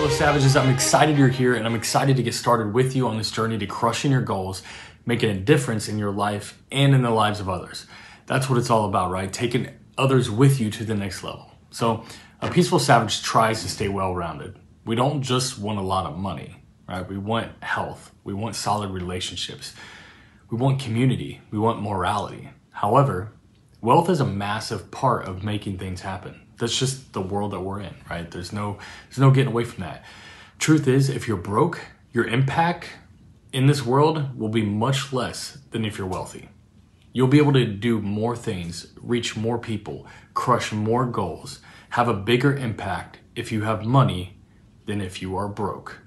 fellow savages. I'm excited you're here, and I'm excited to get started with you on this journey to crushing your goals, making a difference in your life and in the lives of others. That's what it's all about, right? Taking others with you to the next level. So a peaceful savage tries to stay well-rounded. We don't just want a lot of money, right? We want health. We want solid relationships. We want community. We want morality. However, wealth is a massive part of making things happen. That's just the world that we're in, right? There's no getting away from that. Truth is, if you're broke, your impact in this world will be much less than if you're wealthy. You'll be able to do more things, reach more people, crush more goals, have a bigger impact if you have money than if you are broke,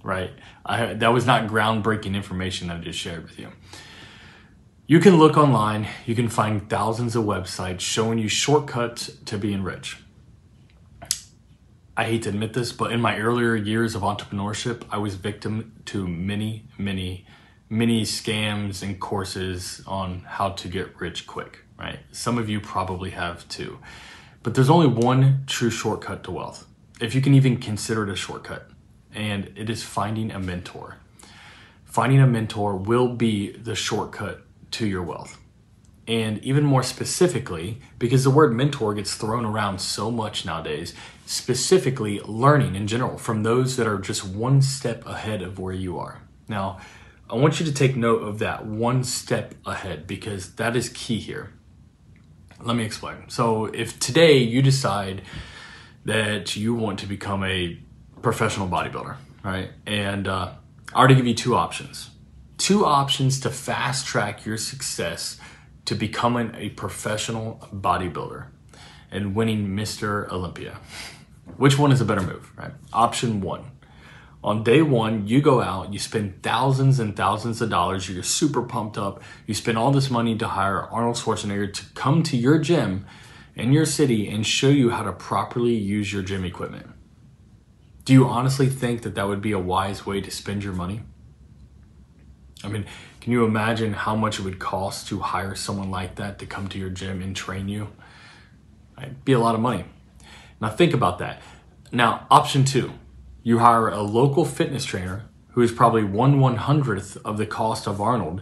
right? That was not groundbreaking information that I just shared with you. You can look online, you can find thousands of websites showing you shortcuts to being rich. I hate to admit this, but in my earlier years of entrepreneurship, I was victim to many scams and courses on how to get rich quick, right? Some of you probably have too. But there's only one true shortcut to wealth, if you can even consider it a shortcut, and it is finding a mentor. Finding a mentor will be the shortcut to your wealth. And even more specifically, because the word mentor gets thrown around so much nowadays, specifically learning in general from those that are just one step ahead of where you are. Now, I want you to take note of that one step ahead, because that is key here. Let me explain. So if today you decide that you want to become a professional bodybuilder, right? And I already give you two options. Two options to fast track your success to becoming a professional bodybuilder and winning Mr. Olympia. Which one is a better move, right? Option one. On day one, you go out, you spend thousands and thousands of dollars, you're super pumped up, you spend all this money to hire Arnold Schwarzenegger to come to your gym in your city and show you how to properly use your gym equipment. Do you honestly think that that would be a wise way to spend your money? I mean, can you imagine how much it would cost to hire someone like that to come to your gym and train you? It'd be a lot of money. Now think about that. Now, option two, you hire a local fitness trainer who is probably 1/100th of the cost of Arnold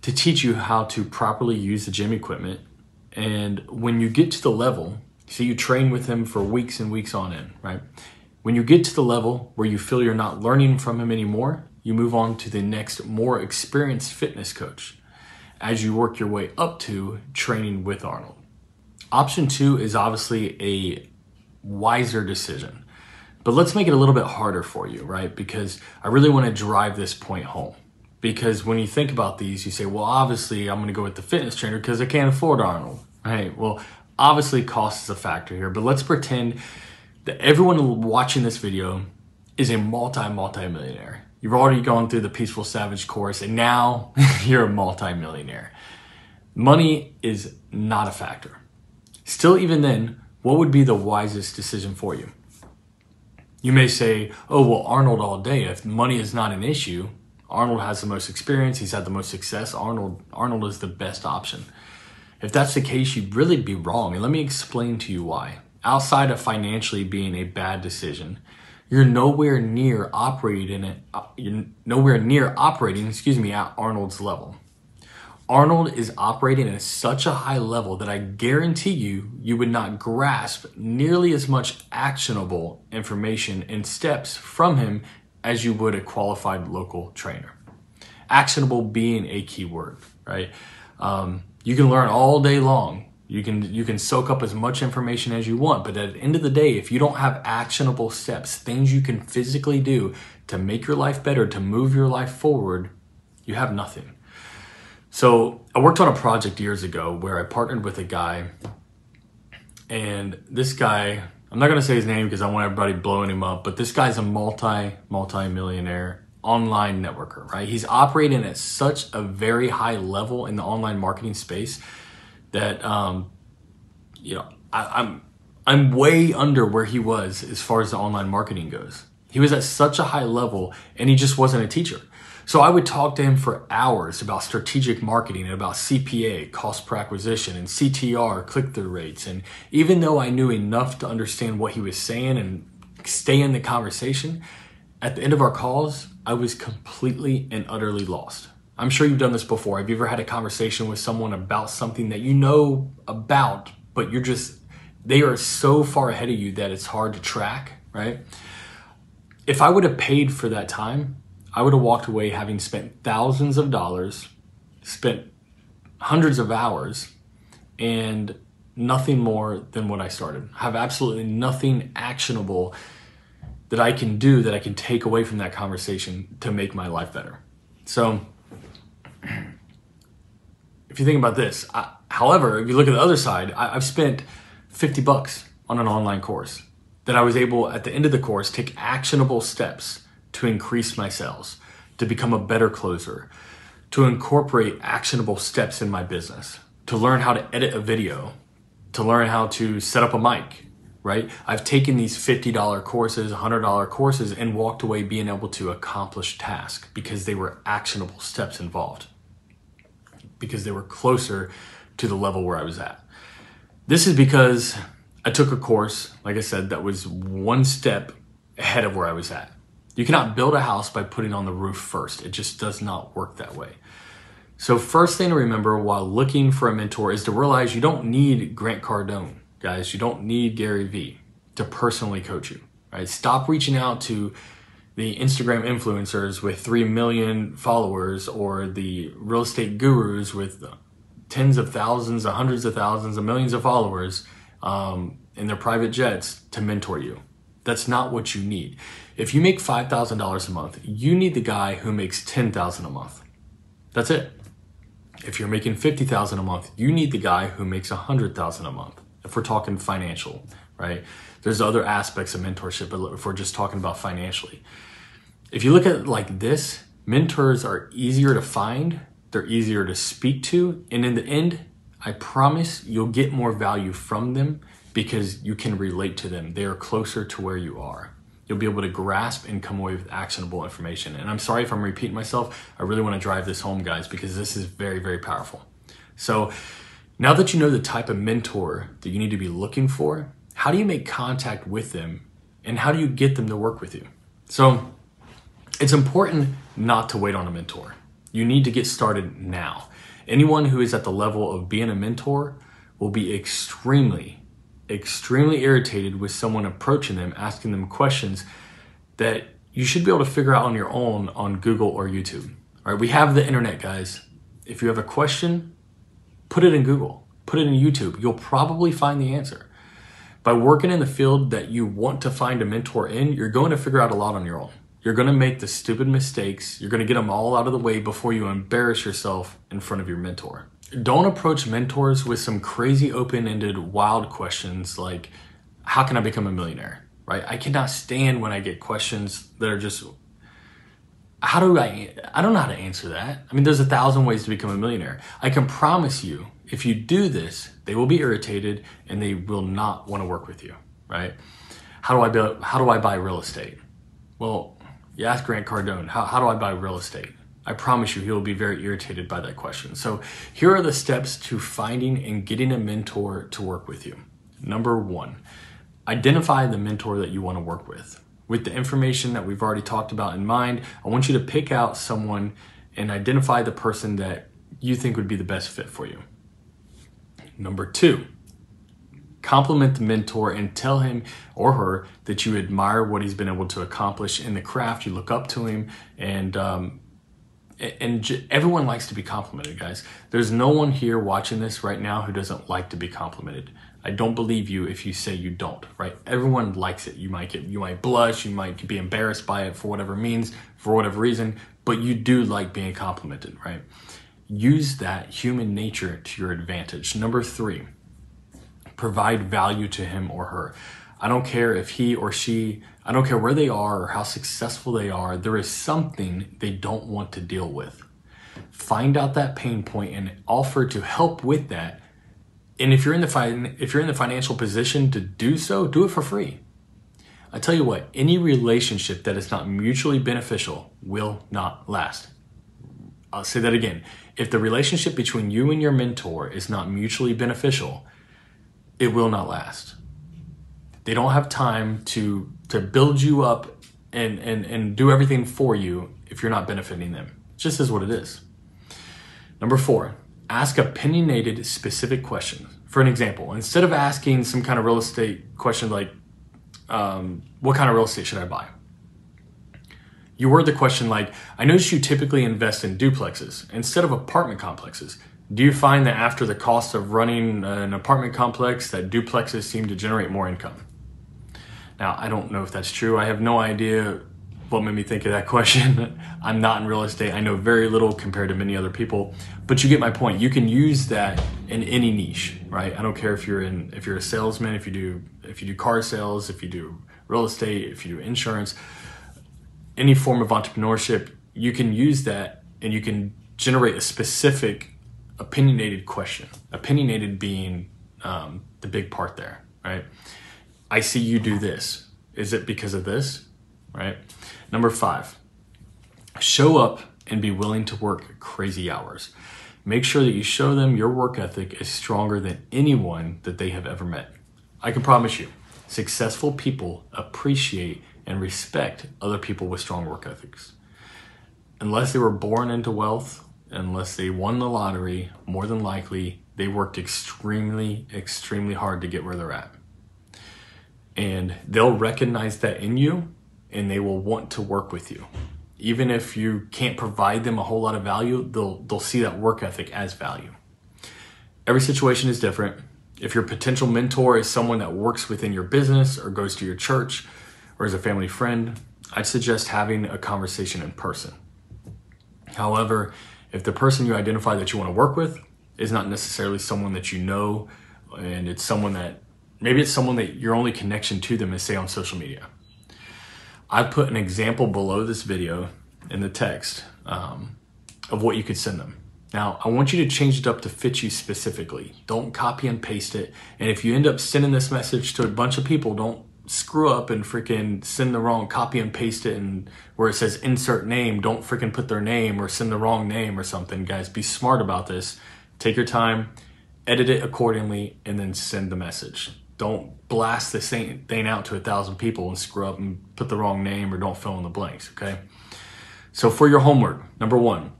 to teach you how to properly use the gym equipment. And when you get to the level, so you train with him for weeks and weeks on end, right? When you get to the level where you feel you're not learning from him anymore, you move on to the next more experienced fitness coach as you work your way up to training with Arnold. Option two is obviously a wiser decision, but let's make it a little bit harder for you, right? Because I really want to drive this point home. Because when you think about these, you say, well, obviously I'm going to go with the fitness trainer because I can't afford Arnold, right? Well, obviously cost is a factor here, but let's pretend that everyone watching this video is a multi-millionaire. You've already gone through the Peaceful Savage course, and now you're a multi-millionaire. Money is not a factor. Still, even then, what would be the wisest decision for you? You may say, oh, well, Arnold all day. If money is not an issue, Arnold has the most experience. He's had the most success. Arnold is the best option. If that's the case, you'd really be wrong. And let me explain to you why. Outside of financially being a bad decision, you're nowhere near operating at Arnold's level. Arnold is operating at such a high level that I guarantee you would not grasp nearly as much actionable information and steps from him as you would a qualified local trainer. Actionable being a key word, right? You can learn all day long. You can soak up as much information as you want, but at the end of the day, if you don't have actionable steps, things you can physically do to make your life better, to move your life forward, you have nothing. So I worked on a project years ago where I partnered with a guy, and this guy, I'm not going to say his name because I want everybody blowing him up, but this guy's a multi-millionaire online networker, right? He's operating at such a very high level in the online marketing space that I'm way under where he was as far as the online marketing goes. He was at such a high level, and he just wasn't a teacher. So I would talk to him for hours about strategic marketing and about CPA, cost per acquisition, and CTR, click-through rates. And even though I knew enough to understand what he was saying and stay in the conversation, at the end of our calls, I was completely and utterly lost. I'm sure you've done this before. Have you ever had a conversation with someone about something that you know about, but they are so far ahead of you that it's hard to track, right? If I would have paid for that time, I would have walked away having spent thousands of dollars, spent hundreds of hours, and nothing more than what I started. I have absolutely nothing actionable that I can do, that I can take away from that conversation to make my life better. So if you think about this, however, if you look at the other side, I've spent $50 on an online course that I was able, at the end of the course, take actionable steps to increase my sales, to become a better closer, to incorporate actionable steps in my business, to learn how to edit a video, to learn how to set up a mic, right? I've taken these $50 courses, $100 courses, and walked away being able to accomplish tasks because they were actionable steps involved, because they were closer to the level where I was at. This is because I took a course, like I said, that was one step ahead of where I was at. You cannot build a house by putting on the roof first. It just does not work that way. So first thing to remember while looking for a mentor is to realize you don't need Grant Cardone, guys. You don't need Gary Vee to personally coach you, right? Stop reaching out to the Instagram influencers with 3 million followers or the real estate gurus with tens of thousands, hundreds of thousands, and millions of followers in their private jets to mentor you. That's not what you need. If you make $5,000 a month, you need the guy who makes $10,000 a month. That's it. If you're making $50,000 a month, you need the guy who makes $100,000 a month. If we're talking financial, right? There's other aspects of mentorship, but if we're just talking about financially. If you look at it like this, mentors are easier to find, they're easier to speak to, and in the end, I promise you'll get more value from them because you can relate to them. They are closer to where you are. You'll be able to grasp and come away with actionable information. And I'm sorry if I'm repeating myself. I really want to drive this home, guys, because this is very, very powerful. So now that you know the type of mentor that you need to be looking for, how do you make contact with them and how do you get them to work with you? So it's important not to wait on a mentor. You need to get started now. Anyone who is at the level of being a mentor will be extremely irritated with someone approaching them, asking them questions that you should be able to figure out on your own on Google or YouTube. All right, we have the internet, guys. If you have a question, put it in Google, put it in YouTube. You'll probably find the answer. By working in the field that you want to find a mentor in, you're going to figure out a lot on your own. You're going to make the stupid mistakes. You're going to get them all out of the way before you embarrass yourself in front of your mentor. Don't approach mentors with some crazy open-ended wild questions like, how can I become a millionaire, right? I cannot stand when I get questions that are just, I don't know how to answer that. I mean, there's 1,000 ways to become a millionaire. I can promise you, if you do this, they will be irritated and they will not want to work with you, right? How do I buy real estate? Well, you ask Grant Cardone, how do I buy real estate? I promise you, he'll be very irritated by that question. So here are the steps to finding and getting a mentor to work with you. Number 1, identify the mentor that you want to work with. With the information that we've already talked about in mind, I want you to pick out someone and identify the person that you think would be the best fit for you. Number 2, compliment the mentor and tell him or her that you admire what he's been able to accomplish in the craft. You look up to him, and everyone likes to be complimented, guys. There's no one here watching this right now who doesn't like to be complimented. I don't believe you if you say you don't, right? Everyone likes it. You might blush, you might be embarrassed by it for whatever reason, but you do like being complimented, right? Use that human nature to your advantage. Number 3, provide value to him or her. I don't care if he or she, I don't care where they are or how successful they are, there is something they don't want to deal with. Find out that pain point and offer to help with that. And if you're in the financial position to do so, do it for free. I tell you what, any relationship that is not mutually beneficial will not last. I'll say that again. If the relationship between you and your mentor is not mutually beneficial, it will not last. They don't have time to build you up and do everything for you if you're not benefiting them. It just is what it is. Number 4, ask opinionated specific questions. For an example, instead of asking some kind of real estate question like, what kind of real estate should I buy? You word the question like, I notice you typically invest in duplexes instead of apartment complexes. Do you find that after the cost of running an apartment complex that duplexes seem to generate more income? Now, I don't know if that's true. I have no idea what made me think of that question. I'm not in real estate. I know very little compared to many other people, but you get my point. You can use that in any niche, right? I don't care if you're a salesman, if you do car sales, if you do real estate, if you do insurance, any form of entrepreneurship, you can use that and you can generate a specific opinionated question. Opinionated being the big part there, right? I see you do this. Is it because of this, right? Number 5, show up and be willing to work crazy hours. Make sure that you show them your work ethic is stronger than anyone that they have ever met. I can promise you, successful people appreciate and respect other people with strong work ethics. Unless they were born into wealth, unless they won the lottery, more than likely, they worked extremely, extremely hard to get where they're at. And they'll recognize that in you, and they will want to work with you. Even if you can't provide them a whole lot of value, they'll see that work ethic as value. Every situation is different. If your potential mentor is someone that works within your business or goes to your church or is a family friend, I'd suggest having a conversation in person. However, if the person you identify that you want to work with is not necessarily someone that you know, and it's someone that, maybe it's someone that your only connection to them is, say, on social media. I put an example below this video in the text of what you could send them. Now, I want you to change it up to fit you specifically. Don't copy and paste it. And if you end up sending this message to a bunch of people, don't screw up and freaking send the wrong, copy and paste it, and where it says insert name, don't freaking put their name or send the wrong name or something. Guys, be smart about this. Take your time, edit it accordingly, and then send the message. Don't blast the same thing out to 1,000 people and screw up and put the wrong name or don't fill in the blanks, okay? So for your homework, number 1,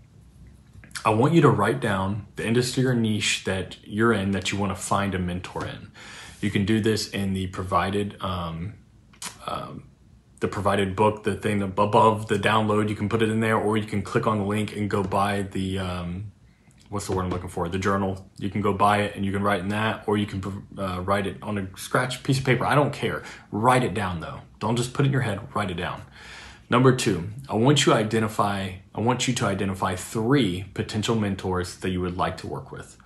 I want you to write down the industry or niche that you're in that you want to find a mentor in. You can do this in the provided book, the thing above the download. You can put it in there, or you can click on the link and go buy the what's the word I'm looking for? The journal. You can go buy it and you can write in that, or you can write it on a scratch piece of paper. I don't care. Write it down though. Don't just put it in your head. Write it down. Number 2, I want you to identify 3 potential mentors that you would like to work with.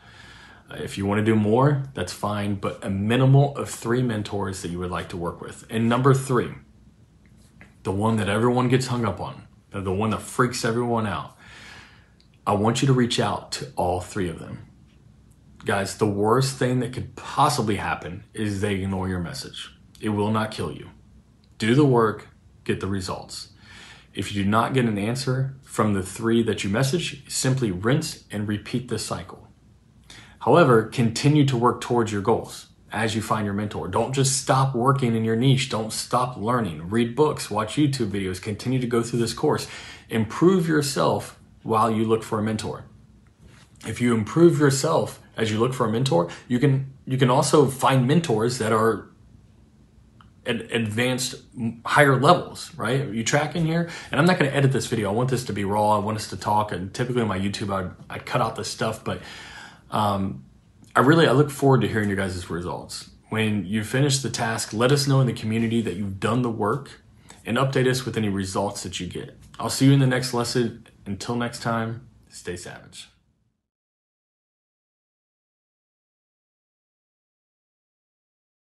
If you want to do more, that's fine, but a minimal of 3 mentors that you would like to work with. And number 3, the one that everyone gets hung up on, the one that freaks everyone out, I want you to reach out to all 3 of them. Guys, the worst thing that could possibly happen is they ignore your message. It will not kill you. Do the work, get the results. If you do not get an answer from the 3 that you message, simply rinse and repeat this cycle. However, continue to work towards your goals as you find your mentor. Don't just stop working in your niche. Don't stop learning. Read books, watch YouTube videos, continue to go through this course. Improve yourself while you look for a mentor. If you improve yourself as you look for a mentor, you can also find mentors that are at advanced higher levels, right? Are you tracking here? And I'm not going to edit this video. I want this to be raw. I want us to talk. And typically on my YouTube, I'd cut out this stuff, but I look forward to hearing your guys' results. When you finish the task, let us know in the community that you've done the work and update us with any results that you get. I'll see you in the next lesson. Until next time, stay savage.